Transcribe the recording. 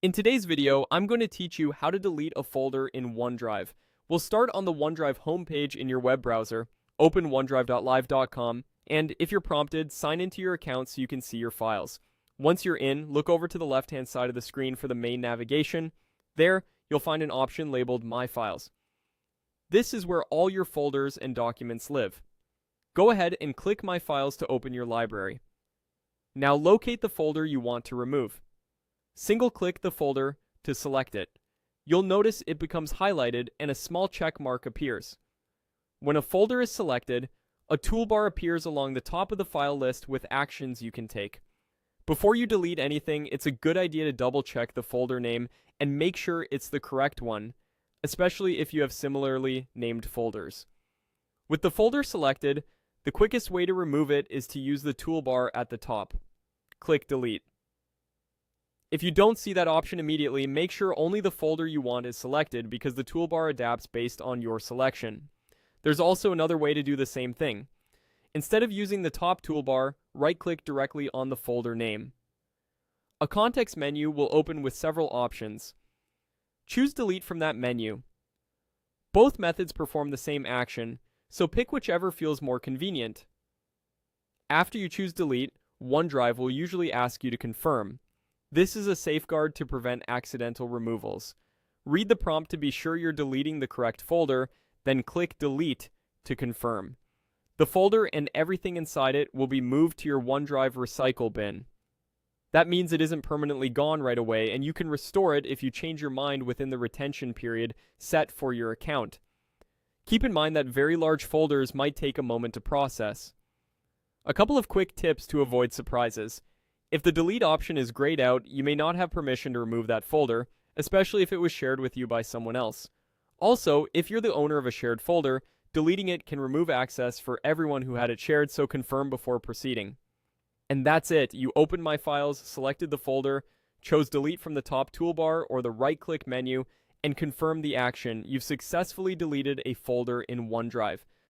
In today's video, I'm going to teach you how to delete a folder in OneDrive. We'll start on the OneDrive homepage in your web browser, open onedrive.live.com, and if you're prompted, sign into your account so you can see your files. Once you're in, look over to the left-hand side of the screen for the main navigation. There, you'll find an option labeled My Files. This is where all your folders and documents live. Go ahead and click My Files to open your library. Now locate the folder you want to remove. Single-click the folder to select it. You'll notice it becomes highlighted and a small check mark appears. When a folder is selected, a toolbar appears along the top of the file list with actions you can take. Before you delete anything, it's a good idea to double-check the folder name and make sure it's the correct one, especially if you have similarly named folders. With the folder selected, the quickest way to remove it is to use the toolbar at the top. Click Delete. If you don't see that option immediately, make sure only the folder you want is selected because the toolbar adapts based on your selection. There's also another way to do the same thing. Instead of using the top toolbar, right-click directly on the folder name. A context menu will open with several options. Choose Delete from that menu. Both methods perform the same action, so pick whichever feels more convenient. After you choose Delete, OneDrive will usually ask you to confirm. This is a safeguard to prevent accidental removals. Read the prompt to be sure you're deleting the correct folder, then click Delete to confirm. The folder and everything inside it will be moved to your OneDrive recycle bin. That means it isn't permanently gone right away, and you can restore it if you change your mind within the retention period set for your account. Keep in mind that very large folders might take a moment to process. A couple of quick tips to avoid surprises. If the delete option is grayed out, you may not have permission to remove that folder, especially if it was shared with you by someone else. Also, if you're the owner of a shared folder, deleting it can remove access for everyone who had it shared, so confirm before proceeding. And that's it. You opened My Files, selected the folder, chose Delete from the top toolbar or the right-click menu, and confirmed the action. You've successfully deleted a folder in OneDrive.